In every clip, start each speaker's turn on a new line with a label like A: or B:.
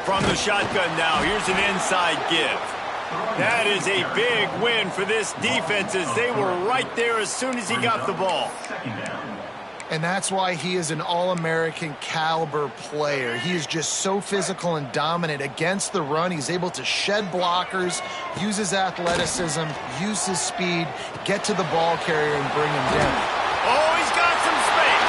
A: From the shotgun now, here's an inside give. That is a big win for this defense as they were right there as soon as he got the ball.
B: And that's why he is an All-American caliber player. He is just so physical and dominant against the run. He's able to shed blockers, use his athleticism, use his speed, get to the ball carrier and bring him down.
A: Oh, he's got some space.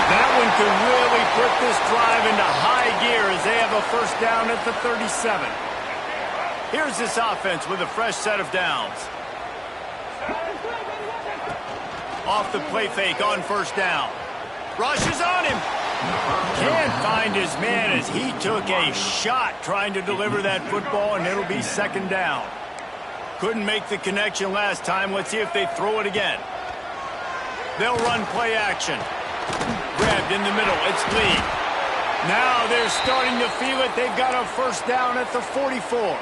A: That one could really put this drive into high gear as they have a first down at the 37. Here's this offense with a fresh set of downs. Off the play fake on first down. Rushes on him. Can't find his man as he took a shot trying to deliver that football, and it'll be second down. Couldn't make the connection last time. Let's see if they throw it again. They'll run play action. Grabbed in the middle. It's Lee. Now they're starting to feel it. They've got a first down at the 44.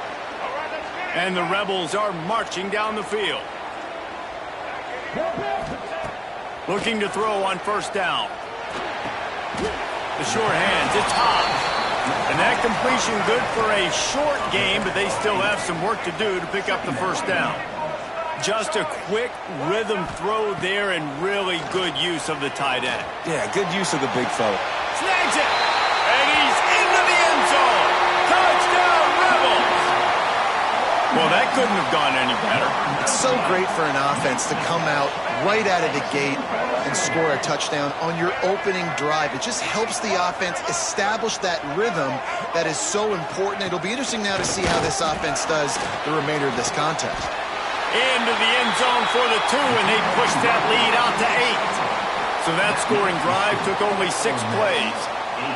A: And the Rebels are marching down the field. Looking to throw on first down. The short hands, it's Hobbs. And that completion good for a short game, but they still have some work to do to pick up the first down. Just a quick rhythm throw there and really good use of the tight end.
C: Yeah, good use of the big fella.
A: Snags it! And he's into the end zone! Touchdown, Rebels! Well, that couldn't have gone any better.
B: It's so great for an offense to come out right out of the gate and score a touchdown on your opening drive. It just helps the offense establish that rhythm that is so important. It'll be interesting now to see how this offense does the remainder of this contest.
A: Into the end zone for the 2, and they pushed that lead out to 8. So that scoring drive took only 6 plays.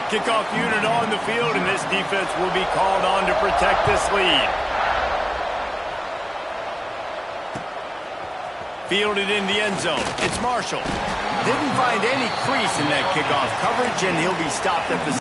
A: Kickoff unit on the field, and this defense will be called on to protect this lead. Fielded in the end zone. It's Marshall. Didn't find any crease in that kickoff coverage, and he'll be stopped at the...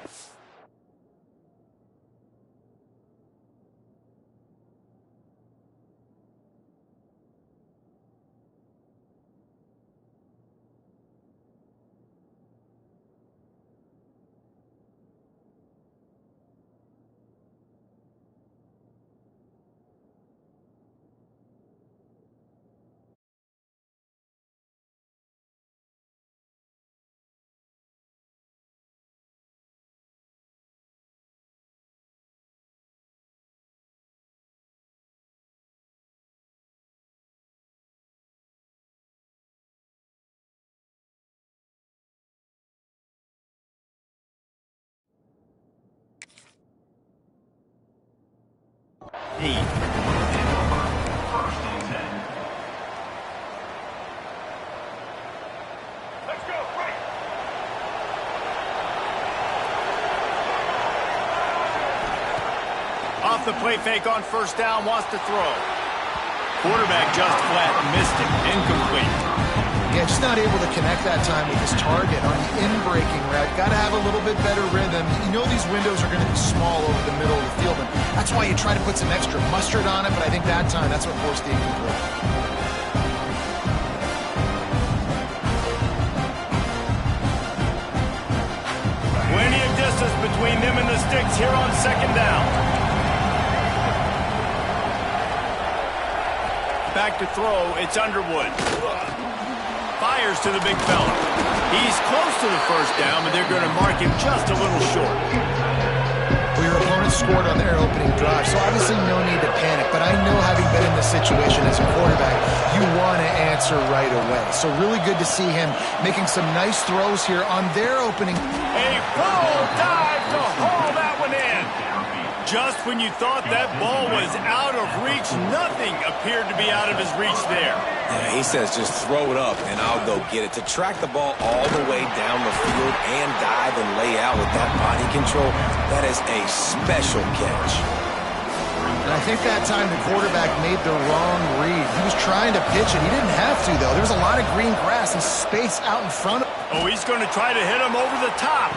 A: Off the play fake on first down, wants to throw. Quarterback just flat missed it, incomplete.
B: Yeah, just not able to connect that time with his target on the in-breaking route. Got to have a little bit better rhythm. You know these windows are going to be small over the middle of the field, and that's why you try to put some extra mustard on it, but I think that time, that's what forced the incomplete.
A: Plenty of distance between them and the sticks here on second down. Back to throw, it's Underwood. Fires to the big fella. He's close to the first down, but they're going to mark him just a little short.
B: Well, your opponent scored on their opening drive, so obviously no need to panic. But I know, having been in this situation as a quarterback, you want to answer right away. So really good to see him making some nice throws here on their opening.
A: A full dive to haul that one in. Just when you thought that ball was out of reach, nothing appeared to be out of his reach there.
C: Yeah, he says just throw it up and I'll go get it. To track the ball all the way down the field and dive and lay out with that body control, that is a special catch.
B: And I think that time the quarterback made the wrong read. He was trying to pitch it. He didn't have to, though. There was a lot of green grass and space out in front of him.
A: Oh, he's going to try to hit him over the top.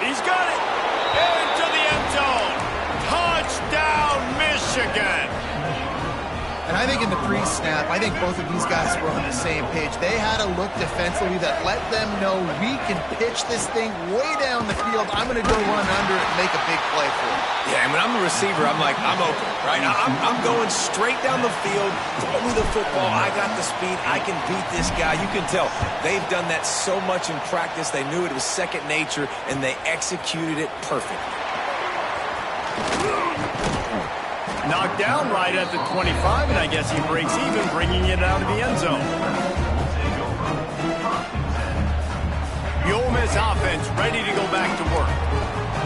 A: He's got it. Into the end zone. Touchdown, Michigan.
B: And I think in the pre-snap, I think both of these guys were on the same page. They had a look defensively that let them know we can pitch this thing way down the field. I'm going to go run under it and make a big play for it.
C: Yeah, and when I'm a receiver, I'm like, I'm open, right? I'm going straight down the field. Throw me the football. I got the speed. I can beat this guy. You can tell they've done that so much in practice. They knew it was second nature, and they executed it perfectly.
A: Knocked down right at the 25, and I guess he breaks even, bringing it out of the end zone. The Ole Miss offense ready to go back to work.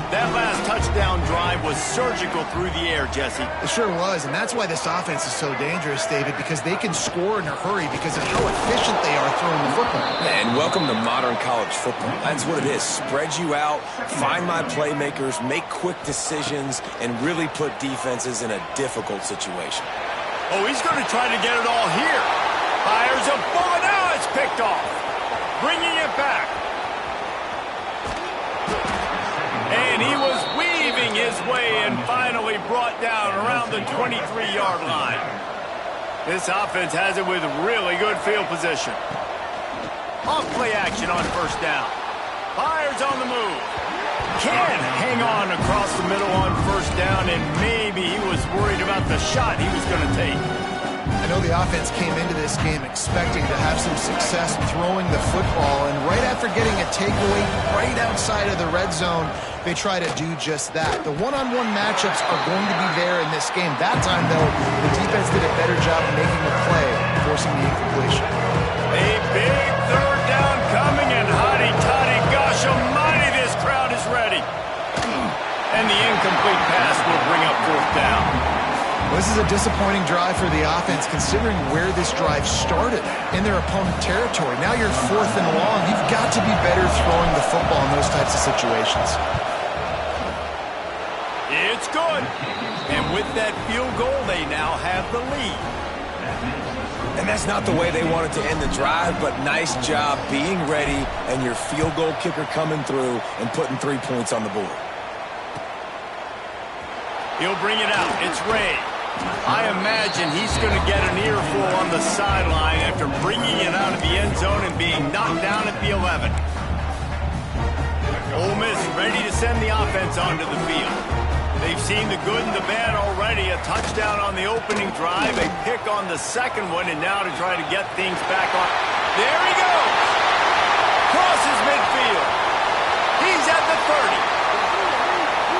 A: That last touchdown drive was surgical through the air, Jesse.
B: It sure was, and that's why this offense is so dangerous, David, because they can score in a hurry because of how efficient they are throwing the football.
C: And welcome to modern college football. That's what it is. Spread you out, find my playmakers, make quick decisions, and really put defenses in a difficult situation.
A: Oh, he's going to try to get it all here. Fires a bullet. Now it's picked off. Bringing it back. And he was weaving his way and finally brought down around the 23-yard line. This offense has it with really good field position. Off play action on first down. Fires on the move. Can hang on across the middle on first down, and maybe he was worried about the shot he was going to take.
B: I know the offense came into this game expecting to have some success throwing the football, and right after getting a takeaway right outside of the red zone, they try to do just that. The one-on-one matchups are going to be there in this game. That time, though, the defense did a better job of making the play, forcing the incompletion.
A: A big third down coming, and hotty-toddy, gosh almighty, this crowd is ready. And the incomplete pass will bring up fourth down.
B: This is a disappointing drive for the offense, considering where this drive started in their opponent territory. Now you're fourth and long. You've got to be better throwing the football in those types of situations.
A: It's good. And with that field goal, they now have the lead.
C: And that's not the way they wanted to end the drive, but nice job being ready and your field goal kicker coming through and putting 3 points on the board.
A: He'll bring it out. It's Ray. I imagine he's going to get an earful on the sideline after bringing it out of the end zone and being knocked down at the 11. Ole Miss ready to send the offense onto the field. They've seen the good and the bad already. A touchdown on the opening drive, a pick on the second one, and now to try to get things back on. There he goes! Crosses midfield. He's at the 30.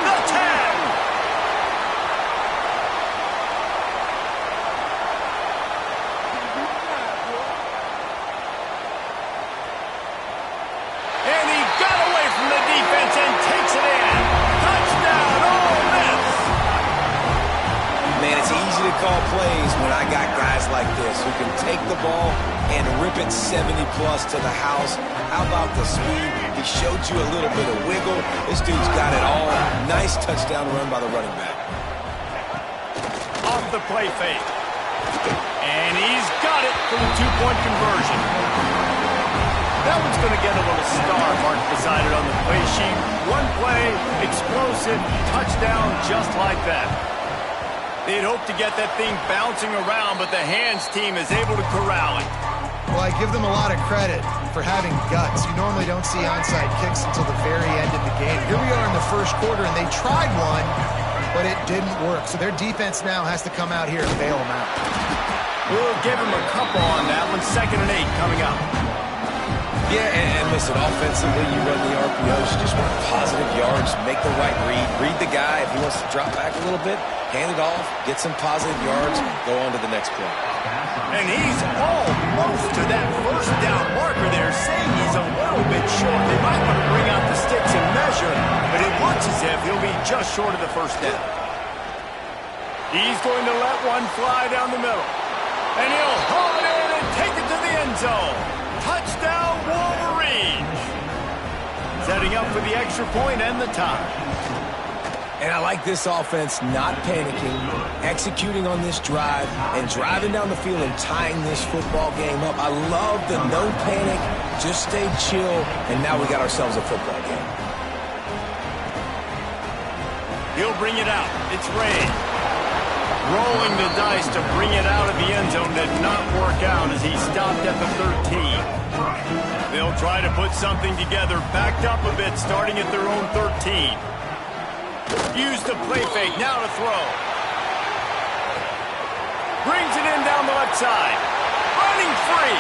A: The tag!
C: Call plays when I got guys like this who can take the ball and rip it 70-plus to the house. How about the speed? He showed you a little bit of wiggle. This dude's got it all. Nice touchdown run by the running back.
A: Off the play fake. And he's got it for the two-point conversion. That one's going to get a little star mark beside it on the play sheet. One play, explosive, touchdown just like that. They'd hope to get that thing bouncing around, but the hands team is able to corral it.
B: Well, I give them a lot of credit for having guts. You normally don't see onside kicks until the very end of the game. Here we are in the first quarter, and they tried one, but it didn't work. So their defense now has to come out here and bail them out.
A: We'll give them a couple on that one. 2nd and 8 coming up.
C: Yeah, and listen, offensively, you run the RPOs. You just want positive yards, make the right read the guy. If he wants to drop back a little bit, hand it off, get some positive yards, go on to the next play.
A: And he's almost to that first down marker there, saying he's a little bit short. They might want to bring out the sticks and measure, but it looks as if he'll be just short of the first down. He's going to let one fly down the middle. And he'll haul it in and take it to the end zone. Touchdown, Wolverines! Setting up for the extra point and the tie.
C: And I like this offense not panicking, executing on this drive, and driving down the field and tying this football game up. I love the no panic, just stay chill, and now we got ourselves a football game.
A: He'll bring it out. It's Ray. Rolling the dice to bring it out of the end zone did not work out as he stopped at the 13. They'll try to put something together, backed up a bit, starting at their own 13. Use the play fake, now to throw. Brings it in down the left side. Running free.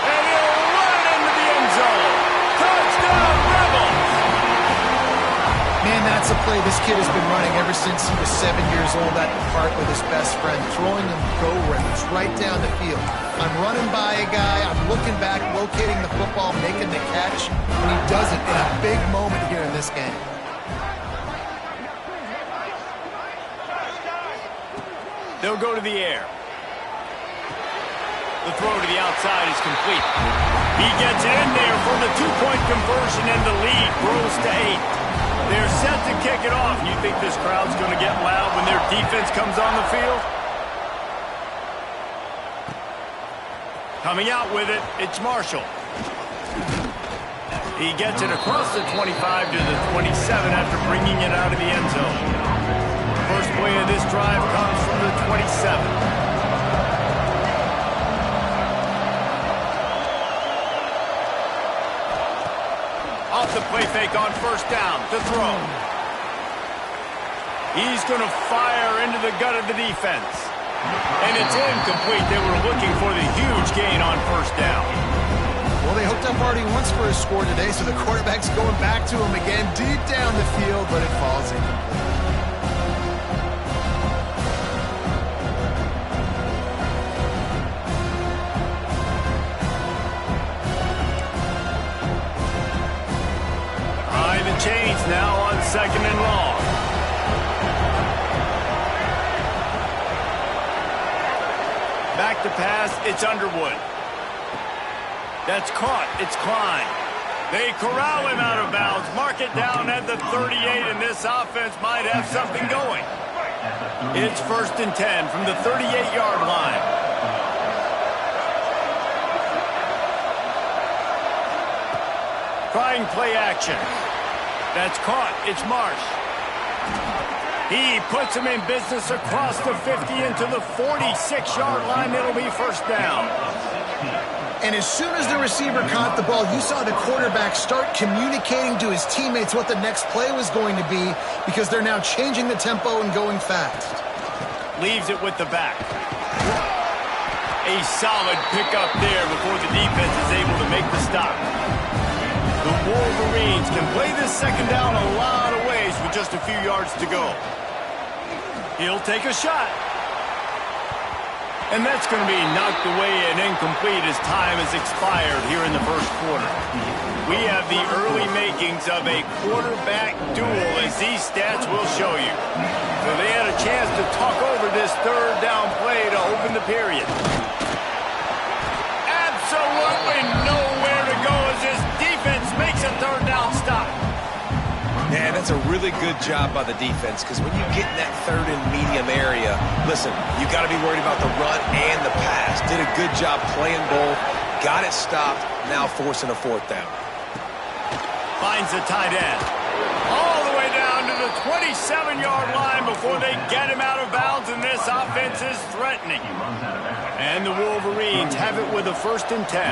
A: And he'll run into the end zone. Touchdown, Rebels!
B: Man, that's a play this kid has been running ever since he was 7 years old at the park with his best friend, throwing him go routes right down the field. I'm running by a guy, I'm looking back, locating the football, making the catch, and he does it in a big moment here in this game.
A: They'll go to the air. The throw to the outside is complete. He gets it in there for the two-point conversion, and the lead grows to 8. They're set to kick it off. You think this crowd's going to get loud when their defense comes on the field? Coming out with it, it's Marshall. He gets it across the 25 to the 27 after bringing it out of the end zone. First play of this drive comes from the 27. Off the play fake on first down to throw. He's going to fire into the gut of the defense. And it's incomplete. They were looking for the huge gain on first down.
B: Well, they hooked up already once for a score today, so the quarterback's going back to him again deep down the field, but it falls incomplete.
A: Chains now on second and long. Back to pass, it's Underwood. That's caught, it's Klein. They corral him out of bounds, mark it down at the 38, and this offense might have something going. It's 1st and 10 from the 38-yard line. Trying play action. That's caught. It's Marsh. He puts him in business across the 50 into the 46-yard line. It'll be first down.
B: And as soon as the receiver caught the ball, you saw the quarterback start communicating to his teammates what the next play was going to be because they're now changing the tempo and going fast.
A: Leaves it with the back. A solid pickup there before the defense is able to make the stop. The Wolverines can play this second down a lot of ways with just a few yards to go. He'll take a shot. And that's going to be knocked away and incomplete as time has expired here in the first quarter. We have the early makings of a quarterback duel, as these stats will show you. So they had a chance to talk over this third down play to open the period. Absolutely nowhere to go as this defense makes a third down stop.
C: Yeah, that's a really good job by the defense because when you get in that third and medium area, listen, you got to be worried about the run and the pass. Did a good job playing both, got it stopped, now forcing a fourth down.
A: Finds the tight end. All the way down to the 27-yard line before they get him out of bounds, and this offense is threatening. And the Wolverines have it with a 1st and 10.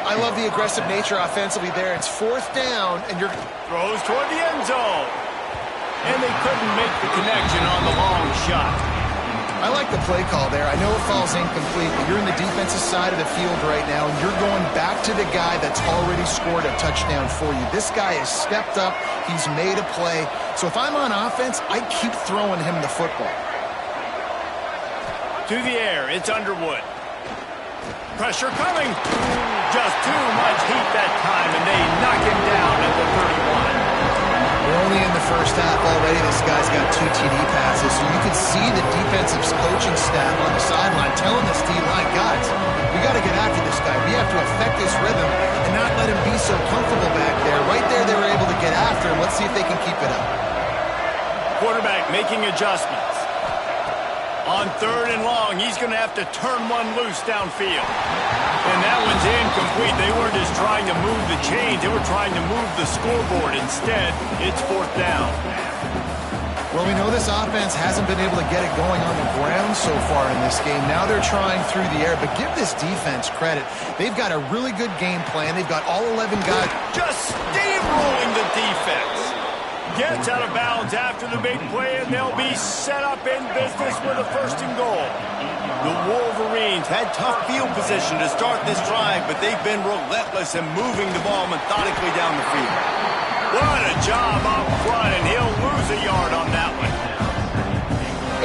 B: I love the aggressive nature offensively there. It's fourth down, and you're...
A: Throws toward the end zone. And they couldn't make the connection on the long shot.
B: I like the play call there. I know it falls incomplete, but you're in the defensive side of the field right now, and you're going back to the guy that's already scored a touchdown for you. This guy has stepped up. He's made a play. So if I'm on offense, I keep throwing him the football.
A: To the air, it's Underwood. Pressure coming. Just too much heat that time, and they knock him down at the 31.
B: We're only in the first half already. This guy's got 2 TD passes, so you can see the defensive coaching staff on the sideline telling this D-line, guys, we got to get after this guy. We have to affect his rhythm and not let him be so comfortable back there. Right there, they were able to get after him. Let's see if they can keep it up.
A: Quarterback making adjustments. On 3rd and long, he's going to have to turn one loose downfield. And that one's incomplete. They weren't just trying to move the chains. They were trying to move the scoreboard. Instead, it's 4th down.
B: Well, we know this offense hasn't been able to get it going on the ground so far in this game. Now they're trying through the air, but give this defense credit. They've got a really good game plan. They've got all 11 guys.
A: Just steamrolling the defense. Gets out of bounds after the big play, and they'll be set up in business with a 1st and goal. The Wolverines had tough field position to start this drive, but they've been relentless in moving the ball methodically down the field. What a job up front, and he'll lose a yard on that one.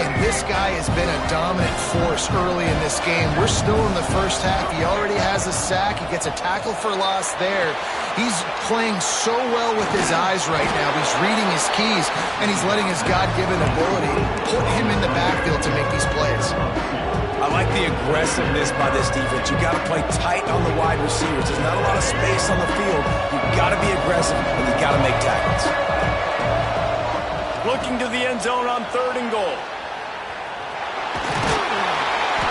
B: And this guy has been a dominant force early in this game. We're still in the first half. He already has a sack. He gets a tackle for loss there. He's playing so well with his eyes right now. He's reading his keys, and he's letting his God-given ability put him in the backfield to make these plays.
C: I like the aggressiveness by this defense. You got to play tight on the wide receivers. There's not a lot of space on the field. You got to be aggressive, and you got to make tackles.
A: Looking to the end zone on 3rd and goal.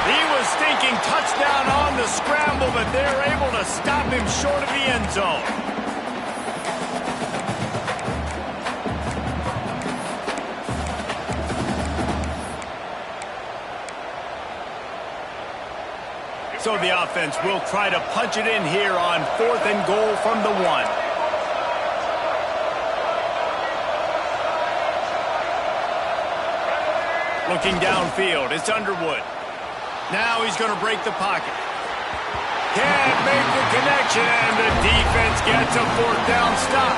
A: He was thinking touchdown on the scramble, but they're able to stop him short of the end zone. So the offense will try to punch it in here on 4th and goal from the 1. Looking downfield, it's Underwood. Now he's going to break the pocket. Can't make the connection, and the defense gets a 4th down stop.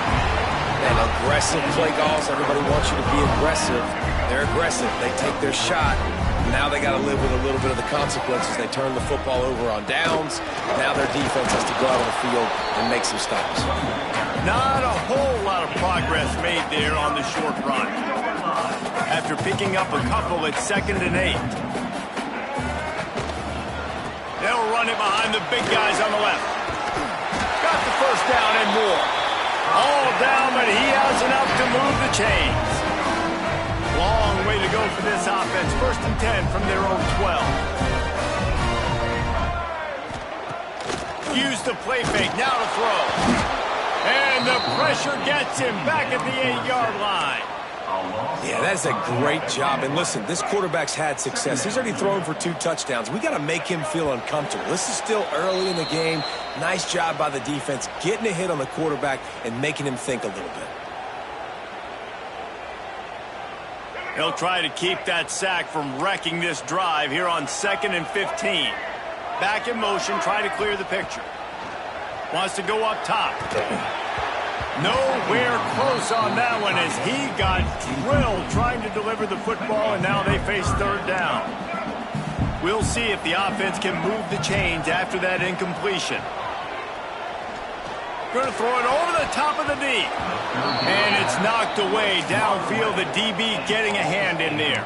C: And aggressive play calls. Everybody wants you to be aggressive. They're aggressive. They take their shot. Now they got to live with a little bit of the consequences. They turn the football over on downs. Now their defense has to go out on the field and make some stops.
A: Not a whole lot of progress made there on the short run. After picking up a couple, it's 2nd and 8. They'll run it behind the big guys on the left. Got the 1st down and more. All down, but he has enough to move the chains. Long way to go for this offense. 1st and 10 from their own 12. Use the play fake. Now to throw. And the pressure gets him back at the 8-yard line.
C: Yeah, that's a great job. And listen, this quarterback's had success. He's already thrown for 2 touchdowns. We got to make him feel uncomfortable. This is still early in the game. Nice job by the defense, getting a hit on the quarterback and making him think a little bit.
A: He'll try to keep that sack from wrecking this drive here on 2nd and 15. Back in motion, try to clear the picture. Wants to go up top. Nowhere close on that one as he got drilled trying to deliver the football, and now they face 3rd down. We'll see if the offense can move the chains after that incompletion. Going to throw it over the top of the D. And it's knocked away downfield. The DB getting a hand in there.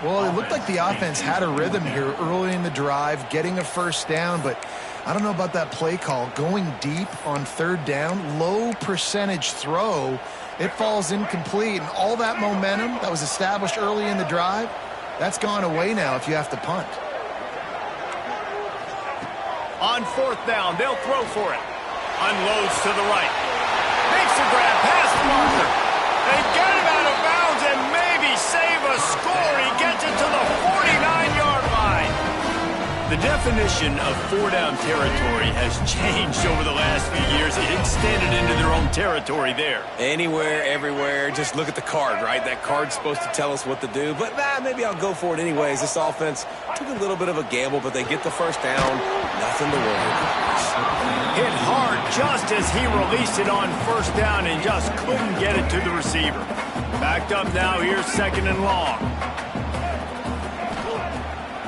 B: Well, it looked like the offense had a rhythm here early in the drive, getting a 1st down, but I don't know about that play call. Going deep on 3rd down, low percentage throw, it falls incomplete, and all that momentum that was established early in the drive, that's gone away now if you have to punt.
A: On 4th down, they'll throw for it. Unloads to the right. Makes a grab past the marker. They get him out of bounds and maybe save a score. He gets it to the 49-yard line. The definition of 4-down territory has changed over the last few years. It extended into their own territory there.
C: Anywhere, everywhere. Just look at the card, right? That card's supposed to tell us what to do. But maybe I'll go for it anyways. This offense took a little bit of a gamble, but they get the 1st down. Nothing to worry about.
A: Hit hard just as he released it on 1st down and just couldn't get it to the receiver. Backed up now, here's 2nd and long.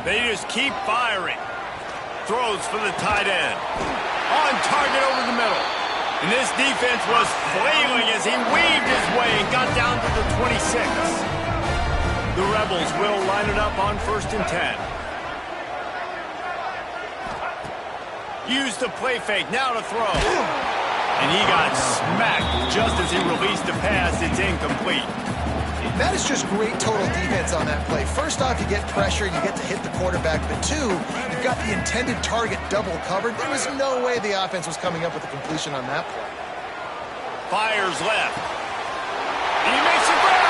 A: They just keep firing. Throws for the tight end. On target over the middle. And this defense was flailing as he weaved his way and got down to the 26. The Rebels will line it up on 1st and 10. Use the play fake, now to throw. And he got smacked just as he released the pass. It's incomplete.
B: That is just great total defense on that play. First off, you get pressure, you get to hit the quarterback. But 2, you've got the intended target double covered. There was no way the offense was coming up with a completion on that play.
A: Fires left. He makes a grab.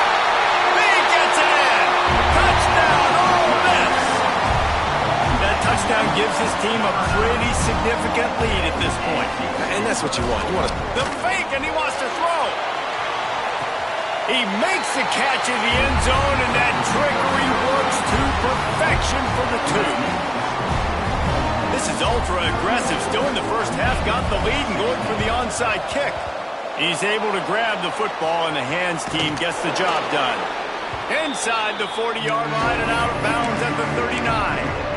A: touchdown gives his team a pretty significant lead at this point.
C: And that's what you want. You want to...
A: The fake, and he wants to throw. He makes the catch in the end zone, and that trickery works to perfection for the two. This is ultra-aggressive. Still in the first half, got the lead and going for the onside kick. He's able to grab the football, and the hands team gets the job done. Inside the 40-yard line and out of bounds at the 39.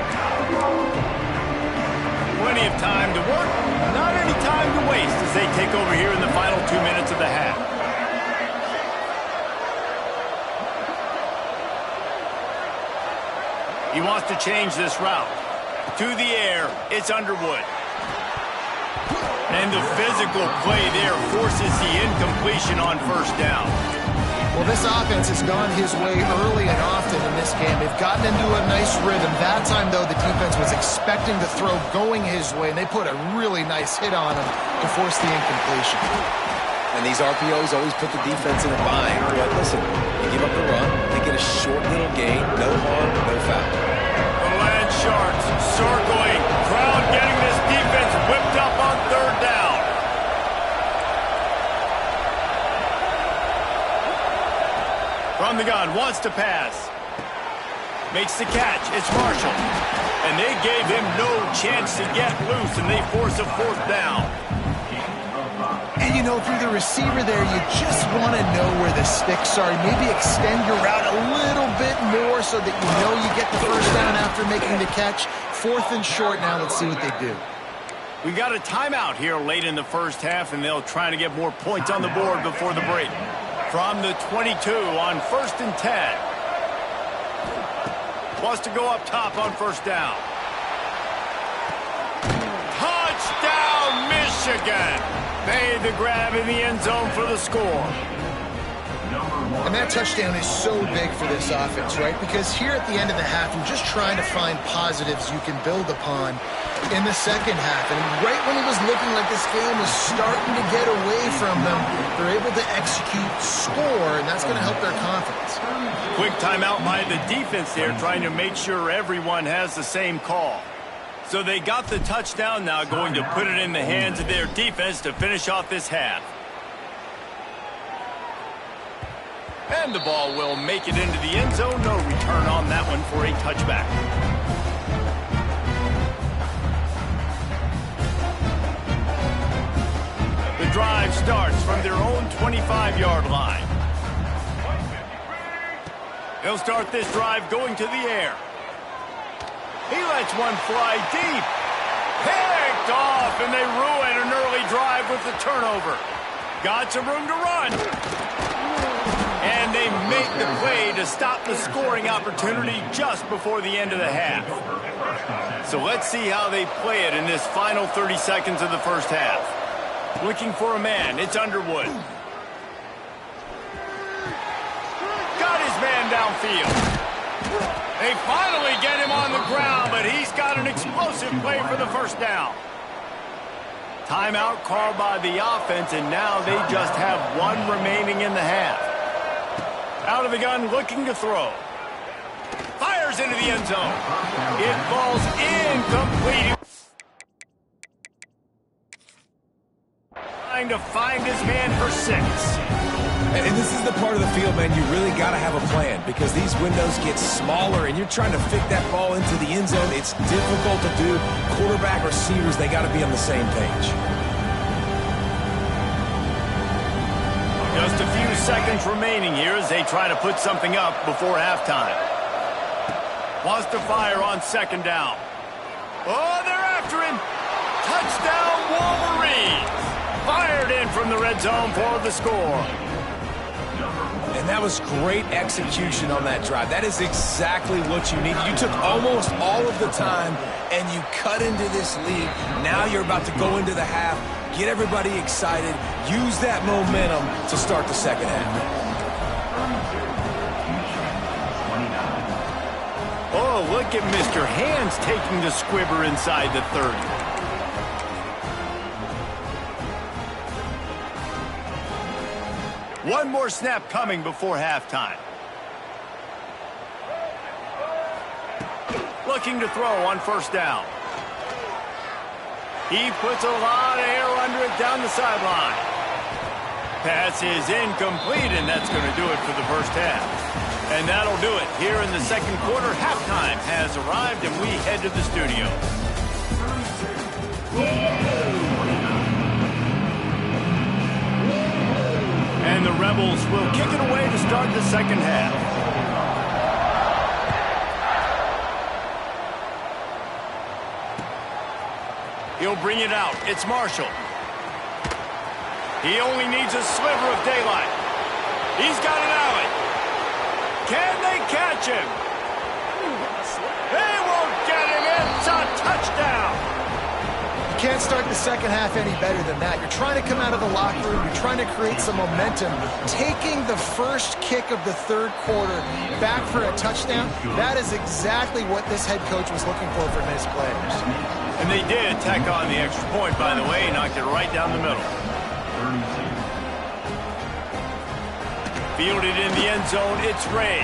A: Plenty of time to work, not any time to waste as they take over here in the final 2 minutes of the half. He wants to change this route. To the air, it's Underwood. And the physical play there forces the incompletion on first down.
B: Well, this offense has gone his way early and often in this game. They've gotten into a nice rhythm. That time, though, the defense was expecting the throw going his way, and they put a really nice hit on him to force the incompletion.
C: And these RPOs always put the defense in a bind. But listen, you give up the run, they get a short little gain, no harm, no foul.
A: The Land Sharks circling. Crowd getting this defense whipped up on third down. From the gun, wants to pass. Makes the catch. It's Marshall. And they gave him no chance to get loose, and they force a fourth down.
B: And, you know, through the receiver there, you just want to know where the sticks are. Maybe extend your route a little bit more so that you know you get the first down after making the catch. Fourth and short now. Let's see what they do.
A: We got a timeout here late in the first half, and they'll try to get more points on the board before the break. From the 22 on 1st and 10. Wants to go up top on first down. Touchdown, Michigan! Made the grab in the end zone for the score.
B: And that touchdown is so big for this offense, right? Because here at the end of the half, you're just trying to find positives you can build upon in the second half. And right when it was looking like this game was starting to get away from them, they're able to execute, score, and that's going to help their confidence.
A: Quick timeout by the defense there, trying to make sure everyone has the same call. So they got the touchdown now, going to put it in the hands of their defense to finish off this half. And the ball will make it into the end zone. No return on that one for a touchback. The drive starts from their own 25-yard line. They'll start this drive going to the air. He lets one fly deep. Picked off, and they ruin an early drive with the turnover. Got some room to run. And they make the play to stop the scoring opportunity just before the end of the half. So let's see how they play it in this final 30 seconds of the first half. Looking for a man. It's Underwood. Got his man downfield. They finally get him on the ground, but he's got an explosive play for the first down. Timeout called by the offense, and now they just have one remaining in the half. Out of the gun, looking to throw. Fires into the end zone. It falls incomplete. Trying to find his man for 6.
C: And this is the part of the field, man, you really got to have a plan because these windows get smaller and you're trying to fit that ball into the end zone. It's difficult to do. Quarterback, receivers, they got to be on the same page.
A: Just a few seconds remaining here as they try to put something up before halftime. Wants to fire on second down. Oh, they're after him. Touchdown, Wolverines. Fired in from the red zone for the score.
C: And that was great execution on that drive. That is exactly what you needed. You took almost all of the time, and you cut into this lead. Now you're about to go into the half, get everybody excited, use that momentum to start the second half.
A: Oh, look at Mr. Hands taking the squibber inside the 30. One more snap coming before halftime. Looking looking to throw on first down. He puts a lot of air under it down the sideline. Pass is incomplete, and that's going to do it for the first half. And that'll do it here in the second quarter. Halftime has arrived, and we head to the studio. And the Rebels will kick it away to start the second half. He'll bring it out. It's Marshall. He only needs a sliver of daylight. He's got an alley. Can they catch him? They won't get him. It's a touchdown.
B: You can't start the second half any better than that. You're trying to come out of the locker room. You're trying to create some momentum. Taking the first kick of the third quarter back for a touchdown, that is exactly what this head coach was looking for from his players.
A: And they did tack on the extra point, by the way. Knocked it right down the middle. Fielded in the end zone, it's Ray.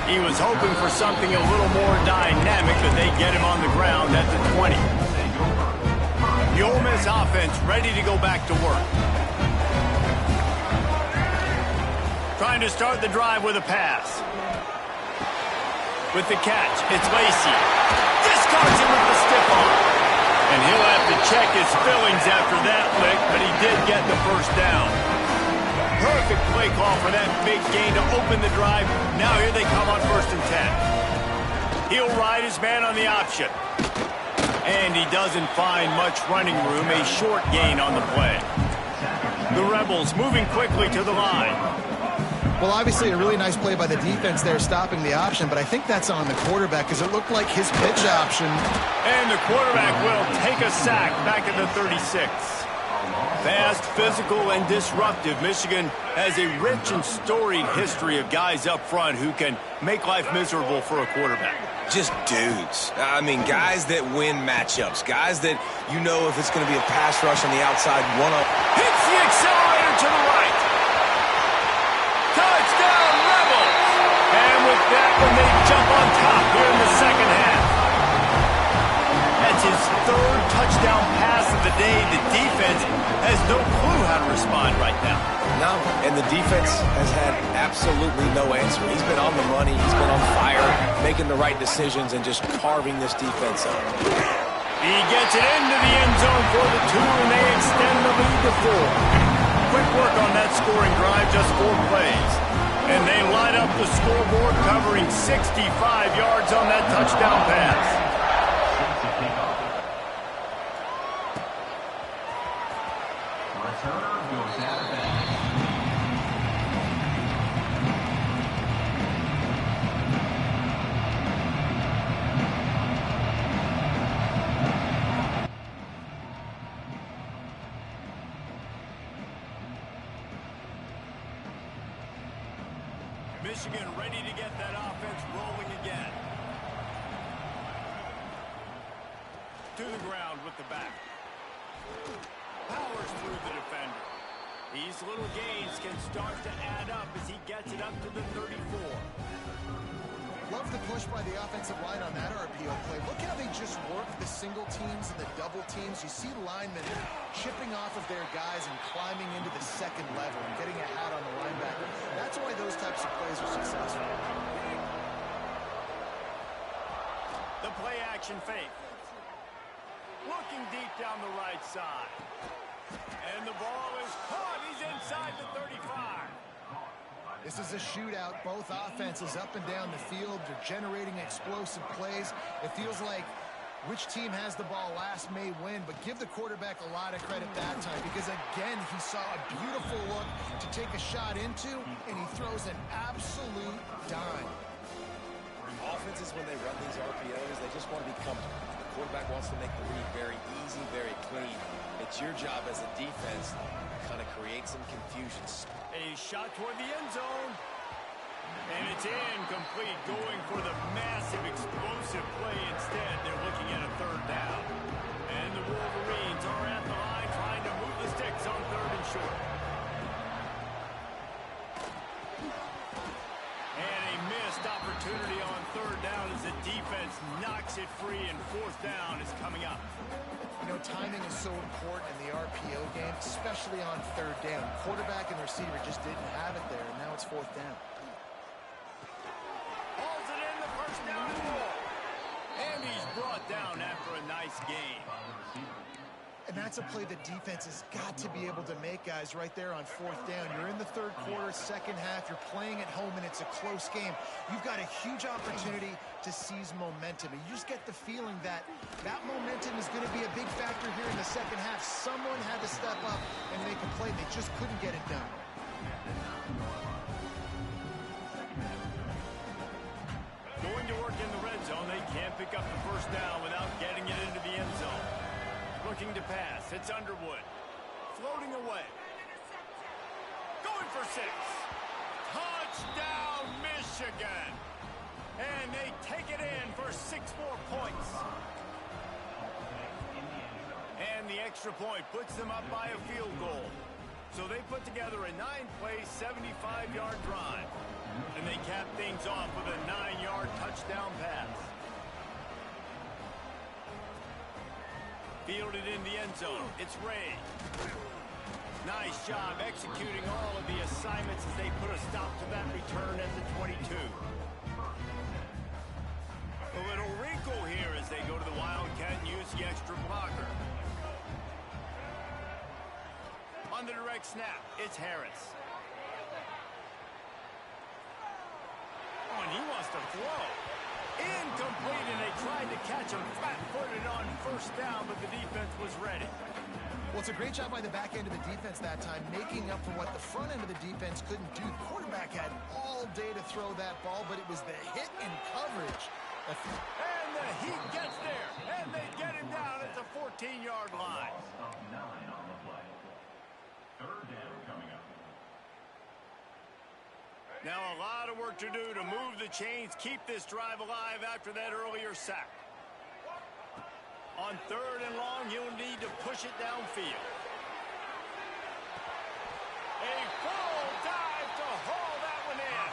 A: He was hoping for something a little more dynamic, but they get him on the ground at the 20. The Ole Miss offense ready to go back to work. Trying to start the drive with a pass. With the catch, it's Lacey. Discards him with the stiff arm. And he'll have to check his fillings after that lick, but he did get the first down. Perfect play call for that big gain to open the drive. Now here they come on 1st and 10. He'll ride his man on the option. And he doesn't find much running room, a short gain on the play. The Rebels moving quickly to the line.
B: Well, obviously a really nice play by the defense there stopping the option, but I think that's on the quarterback because it looked like his pitch option.
A: And the quarterback will take a sack back at the 36. Fast, physical, and disruptive. Michigan has a rich and storied history of guys up front who can make life miserable for a quarterback.
C: Just dudes. I mean, guys that win matchups. Guys that you know if it's going to be a pass rush on the outside, one-up.
A: Hits the accelerator to the right. Touchdown, Rebels! And with that one, they jump on top here in the second half. That's his third touchdown pass of the day. The defense has no clue how to respond right now.
C: No, and the defense has had absolutely no answer. He's been on the money. He's been on fire, making the right decisions and just carving this defense up.
A: He gets it into the end zone for the 2, and they extend the lead to 4. Quick work on that scoring drive, just 4 plays. And they light up the scoreboard, covering 65 yards on that touchdown pass. Michigan ready to get that offense rolling again. To the ground with the back. Powers through the defender. These little gains can start to add up as he gets it up to the 34.
B: Love the push by the offensive line on that RPO play. Look how they just work the single teams and the double teams. You see linemen chipping off of their guys and climbing into the second level and getting a hat on the linebacker. That's why those types of plays are successful.
A: The play action fake. Looking deep down the right side. And the ball is caught. He's inside the 35.
B: This is a shootout. Both offenses up and down the field. They're generating explosive plays. It feels like which team has the ball last may win, but give the quarterback a lot of credit that time because, again, he saw a beautiful look to take a shot into, and he throws an absolute dime.
C: Offenses, when they run these RPOs, they just want to be comfortable. The quarterback wants to make the read very easy, very clean. It's your job as a defense to kind of create some confusion.
A: A shot toward the end zone. And it's incomplete, going for the massive explosive play instead. They're looking at a 3rd down. And the Wolverines are at the line trying to move the sticks on 3rd and short. And a missed opportunity on 3rd down as the defense not first down is coming up.
B: You know, timing is so important in the RPO game, especially on third down. Quarterback and receiver just didn't have it there, and now it's fourth down.
A: Hauls it in, the first down and more. And he's brought down after a nice gain.
B: And that's a play the defense has got to be able to make, guys, right there on fourth down. You're in the third quarter, second half. You're playing at home, and it's a close game. You've got a huge opportunity to seize momentum. And you just get the feeling that that momentum is going to be a big factor here in the second half. Someone had to step up and make a play. They just couldn't get it done.
A: Going to work in the red zone. They can't pick up the first down without getting it into the end zone. Looking to pass. It's Underwood. Floating away. Going for 6. Touchdown, Michigan. And they take it in for 6 more points. And the extra point puts them up by a field goal. So they put together a 9-play, 75-yard drive. And they cap things off with a 9-yard touchdown pass. Fielded in the end zone. It's Ray. Nice job executing all of the assignments as they put a stop to that return at the 22. A little wrinkle here as they go to the Wildcat and use the extra blocker. On the direct snap, it's Harris. Oh, and he wants to throw. Incomplete, and they tried to catch him flat-footed on first down, but the defense was ready.
B: Well, it's a great job by the back end of the defense that time, making up for what the front end of the defense couldn't do. The quarterback had all day to throw that ball, but it was the hit and coverage.
A: And the Heat gets there, and they get him down at the 14-yard line.
D: Loss of 9 on the play. Third down coming up.
A: Now a lot of work to do to move the chains, keep this drive alive after that earlier sack. On third and long, you'll need to push it downfield. A full dive to haul that one in.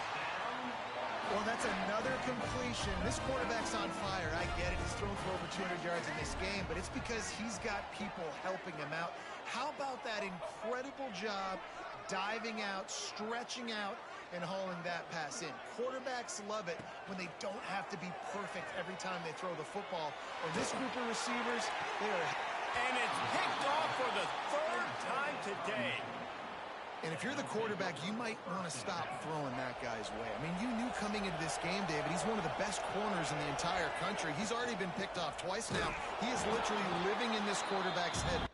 B: Well, that's another completion. This quarterback's on fire. I get it. He's thrown for over 200 yards in this game, but it's because he's got people helping him out. How about that incredible job diving out, stretching out, and hauling that pass in? Quarterbacks love it when they don't have to be perfect every time they throw the football. Or this group of receivers,
A: and it's picked off for the third time today.
B: And if you're the quarterback, you might want to stop throwing that guy's way. I mean, you knew coming into this game, David, he's one of the best corners in the entire country. He's already been picked off twice now. He is literally living in this quarterback's head.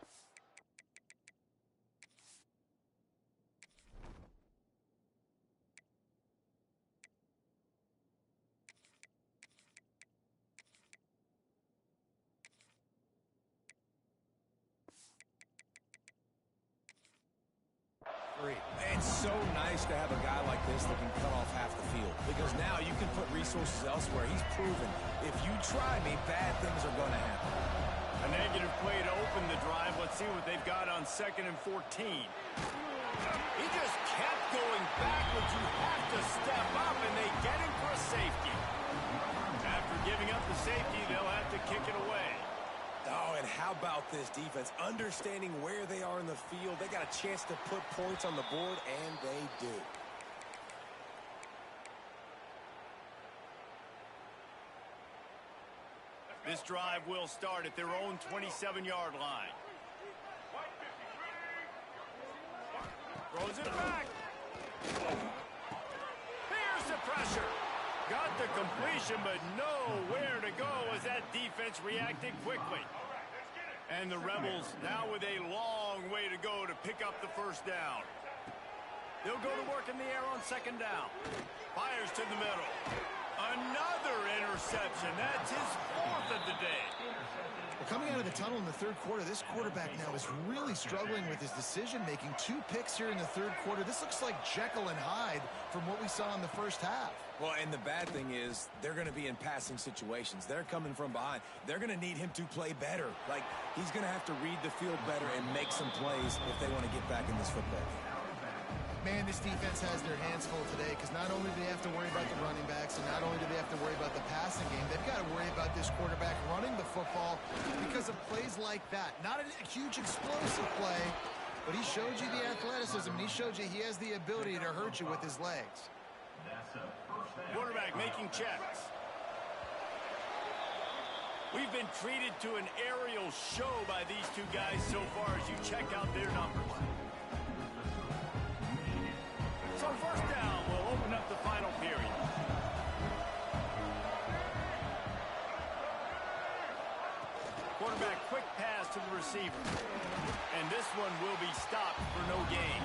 C: It's so nice to have a guy like this that can cut off half the field, because now you can put resources elsewhere. He's proven if you try me, bad things are going to happen.
A: A negative play to open the drive. Let's see what they've got on 2nd and 14. He just kept going backwards. You have to step up, and they get him for a safety. After giving up the safety, they'll have to kick it away.
C: Oh, and how about this defense? Understanding where they are in the field. They got a chance to put points on the board, and they do.
A: This drive will start at their own 27-yard line. Throws it back. Here's the pressure. Got the completion, but nowhere to go as that defense reacted quickly. And the Rebels now with a long way to go to pick up the first down. They'll go to work in the air on 2nd down. Fires to the middle. Another interception. That's his 4th of the day.
B: Well, coming out of the tunnel in the third quarter, this quarterback now is really struggling with his decision-making. 2 picks here in the third quarter. This looks like Jekyll and Hyde from what we saw in the first half.
C: Well, and the bad thing is they're going to be in passing situations. They're coming from behind. They're going to need him to play better. Like, he's going to have to read the field better and make some plays if they want to get back in this football game.
B: Man, this defense has their hands full today because not only do they have to worry about the running backs and not only do they have to worry about the passing game, they've got to worry about this quarterback running the football because of plays like that. Not a huge explosive play, but he showed you the athleticism, and he showed you he has the ability to hurt you with his legs.
D: That's a first down.
A: Quarterback making checks. We've been treated to an aerial show by these two guys so far as you check out their numbers. So first down will open up the final period. Quarterback quick pass to the receiver. And this one will be stopped for no gain.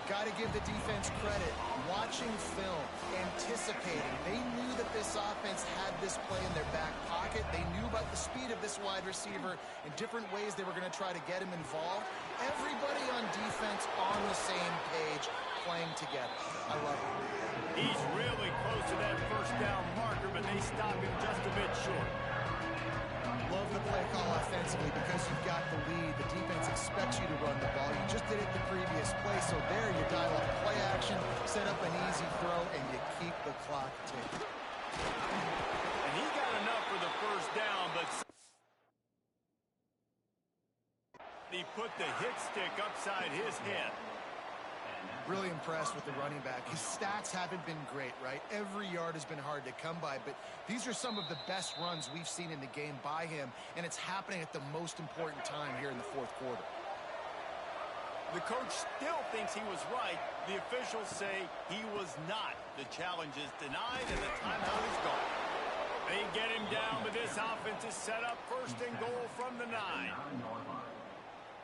B: Got to give the defense credit. Watching film, anticipating. They knew that this offense had this play in their back pocket. They knew about the speed of this wide receiver and different ways they were going to try to get him involved. Everybody on defense on the same page, playing together. I love it.
A: He's really close to that first down marker, but they stop him just a bit short.
B: Love the play call offensively because you've got the lead. The defense expects you to run the ball. You just did it the previous play, so there you dial up play action, set up an easy throw, and you keep the clock ticking.
A: And he got enough for the first down, but he put the hit stick upside his head.
B: Really impressed with the running back. His stats haven't been great, right? Every yard has been hard to come by, but these are some of the best runs we've seen in the game by him, and it's happening at the most important time here in the fourth quarter.
A: The coach still thinks he was right. The officials say he was not. The challenge is denied, and the timeout is gone. They get him down, but this offense is set up first and goal from the 9.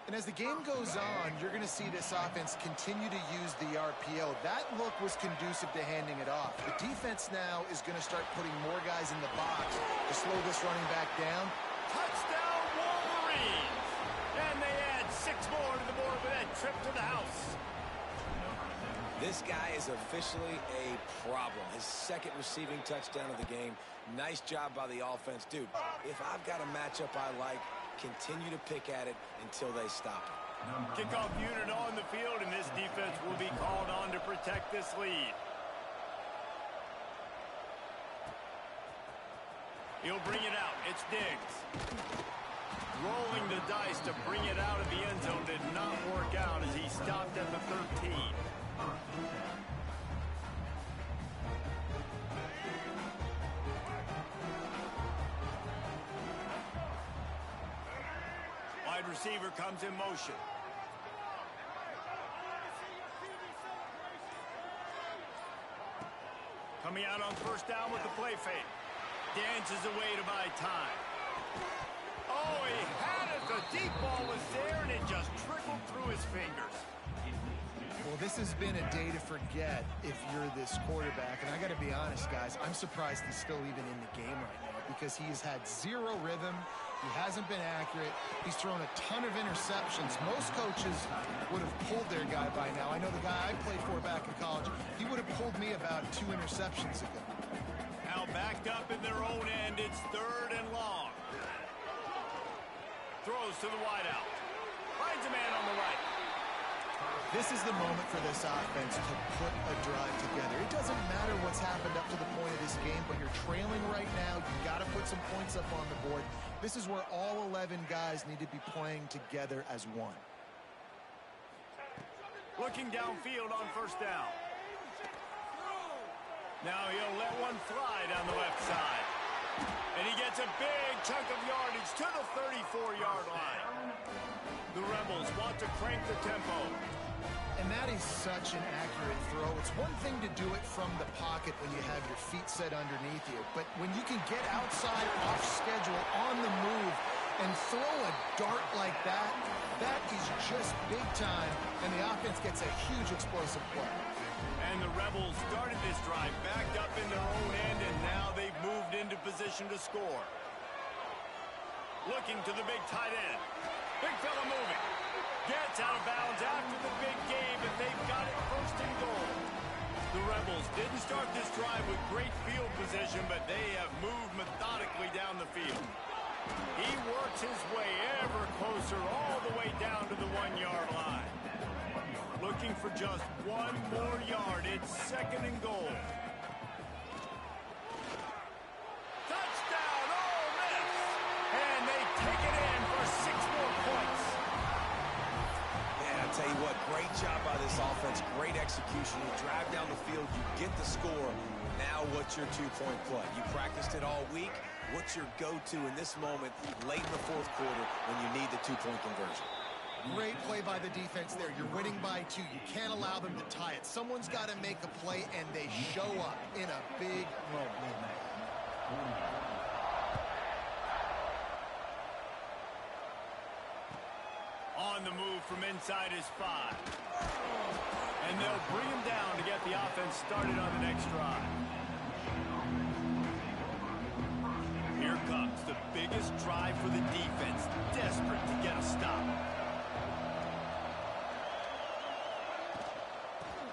B: And as the game goes on, you're going to see this offense continue to use the RPO. That look was conducive to handing it off. The defense now is going to start putting more guys in the box to slow this running back down.
A: Touchdown, Wolverines! And they add 6 more to the board with that trip to the house.
C: This guy is officially a problem. His second receiving touchdown of the game. Nice job by the offense. Dude, if I've got a matchup I like, continue to pick at it until they stop it.
A: Kickoff unit on the field, and this defense will be called on to protect this lead. He'll bring it out. It's Diggs. Rolling the dice to bring it out of the end zone did not work out as he stopped at the 13. Wide receiver comes in motion. Coming out on first down with the play fake. Dances away to buy time. Oh, he had it. The deep ball was there, and it just trickled through his fingers.
B: Well, this has been a day to forget if you're this quarterback. And I got to be honest, guys, I'm surprised he's still even in the game right now because he has had zero rhythm. He hasn't been accurate. He's thrown a ton of interceptions. Most coaches would have pulled their guy by now. I know the guy I played for back in college, he would have pulled me about 2 interceptions ago.
A: Now backed up in their own end, it's 3rd and long. Throws to the wideout. Finds a man on the right.
B: This is the moment for this offense to put a drive together. It doesn't matter what's happened up to the point of this game, but you're trailing right now. You've got to put some points up on the board. This is where all 11 guys need to be playing together as one.
A: Looking downfield on first down. Now he'll let one fly down the left side. And he gets a big chunk of yardage to the 34-yard line. The Rebels want to crank the tempo.
B: And that is such an accurate throw. It's one thing to do it from the pocket when you have your feet set underneath you, but when you can get outside, off schedule, on the move, and throw a dart like that, that is just big time, and the offense gets a huge explosive play.
A: And the Rebels started this drive backed up in their own end, and now they've moved into position to score. Looking to the big tight end. Big fella moving. Gets out of bounds after the big game, but they've got it 1st and goal. The Rebels didn't start this drive with great field position, but they have moved methodically down the field. He works his way ever closer all the way down to the 1-yard line. Looking for just one more yard. It's 2nd and goal. Touchdown, Ole Miss! And they take it in for 6 more points.
C: Man, I tell you what, great job by this offense. Great execution. You drive down the field, you get the score. Now what's your 2-point play? You practiced it all week. What's your go-to in this moment late in the 4th quarter when you need the 2-point conversion?
B: Great play by the defense there. You're winning by 2. You can't allow them to tie it. Someone's got to make a play, and they show up in a big moment.
A: On the move from inside his 5. And they'll bring him down to get the offense started on the next drive. Here comes the biggest drive for the defense, desperate to get a stop.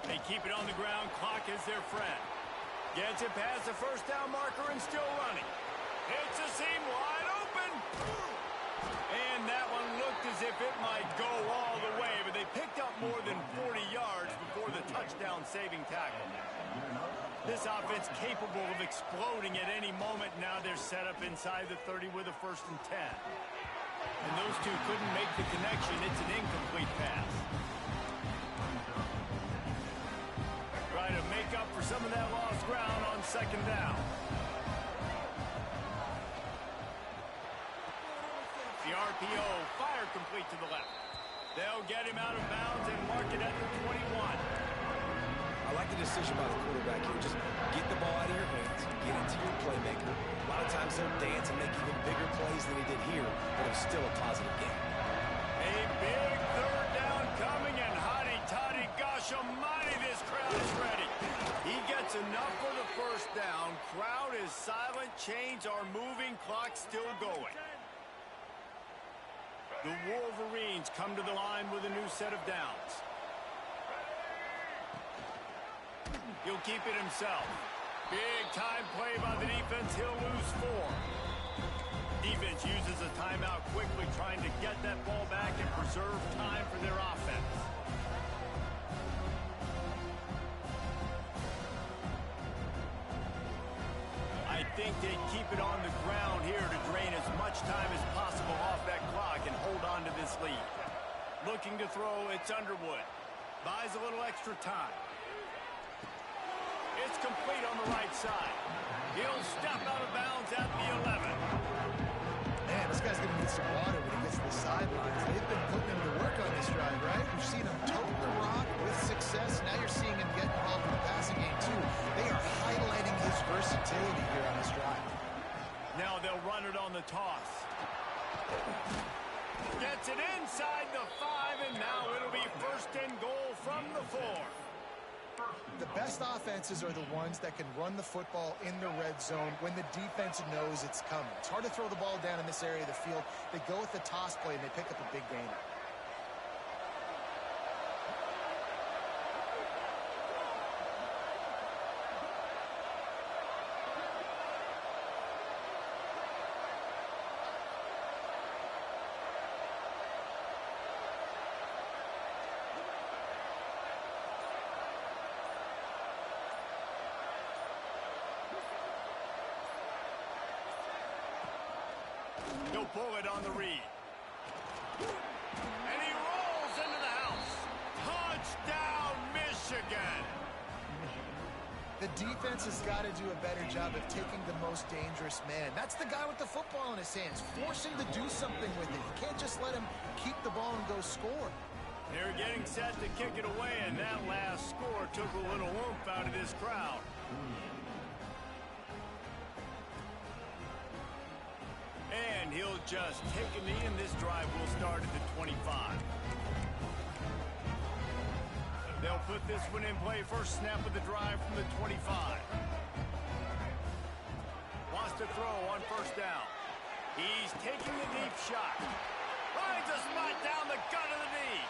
A: They keep it on the ground, clock is their friend. Gets it past the first down marker and still running. Hits a seam wide open. And that one looked as if it might go all the way, but they picked up more than 40 yards before the touchdown-saving tackle. This offense capable of exploding at any moment. Now they're set up inside the 30 with a 1st and 10. And those two couldn't make the connection. It's an incomplete pass. Try to make up for some of that lost ground on 2nd down. The RPO fired complete to the left. They'll get him out of bounds and mark it at the 21.
C: I like the decision by the quarterback here. Just get the ball out of your hands, get it to your playmaker. A lot of times they'll dance and make even bigger plays than he did here, but it's still a positive game.
A: A big 3rd down coming, and hotty-toddy, gosh almighty, this crowd is ready. He gets enough for the 1st down. Crowd is silent, chains are moving, clock still going. The Wolverines come to the line with a new set of downs. He'll keep it himself. Big-time play by the defense. He'll lose 4. Defense uses a timeout quickly, trying to get that ball back and preserve time for their offense. I think they'd keep it on the ground here to drain as much time as possible off that clock and hold on to this lead. Looking to throw, it's Underwood. Buys a little extra time. It's complete on the right side. He'll step out of bounds at the 11.
B: Man, this guy's going to need some water when he gets to the sidelines. They've been putting him to work on this drive, right? We've seen him tote the rock with success. Now you're seeing him get involved in the passing game, too. They are highlighting his versatility here on this drive.
A: Now they'll run it on the toss. Gets it inside the 5, and now it'll be 1st and goal from the 4.
B: The best offenses are the ones that can run the football in the red zone when the defense knows it's coming. It's hard to throw the ball down in this area of the field. They go with the toss play, and they pick up a big gain.
A: He'll pull it on the read. And he rolls into the house. Touchdown, Michigan!
B: The defense has got to do a better job of taking the most dangerous man. That's the guy with the football in his hands. Force him to do something with it. You can't just let him keep the ball and go score.
A: They're getting set to kick it away, and that last score took a little oomph out of this crowd. And he'll just take a knee, and this drive will start at the 25. They'll put this one in play. First snap of the drive from the 25. Wants to throw on 1st down. He's taking the deep shot. Finds a spot down the gut of the knee.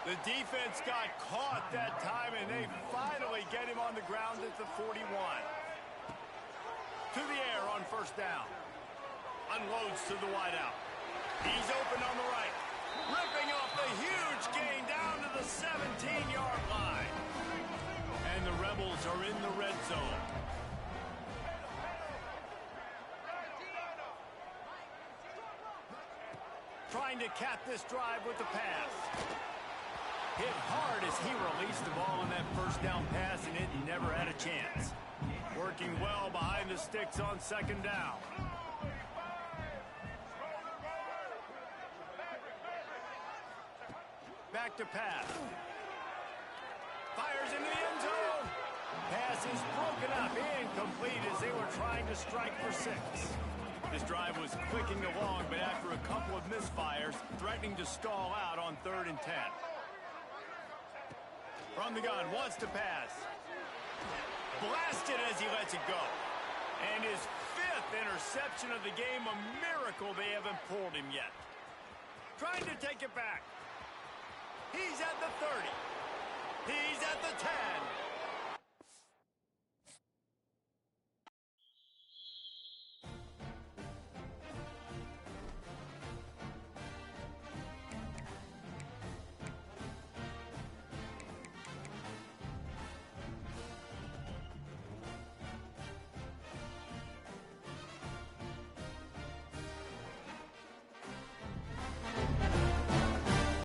A: The defense got caught that time, and they finally get him on the ground at the 41. To the air on 1st down. Unloads to the wideout. He's open on the right. Ripping off the huge gain down to the 17-yard line. Buccaneers are in the red zone. Trying to cap this drive with the pass. Hit hard as he released the ball on that first down pass, and it never had a chance. Working well behind the sticks on second down. Back to pass. Fires into the end zone. Pass is broken up, incomplete as they were trying to strike for 6. This drive was clicking along, but after a couple of misfires, threatening to stall out on 3rd and 10. From the gun, wants to pass. Blasted as he lets it go. And his 5th interception of the game, a miracle they haven't pulled him yet. Trying to take it back. He's at the 30. He's at the 10.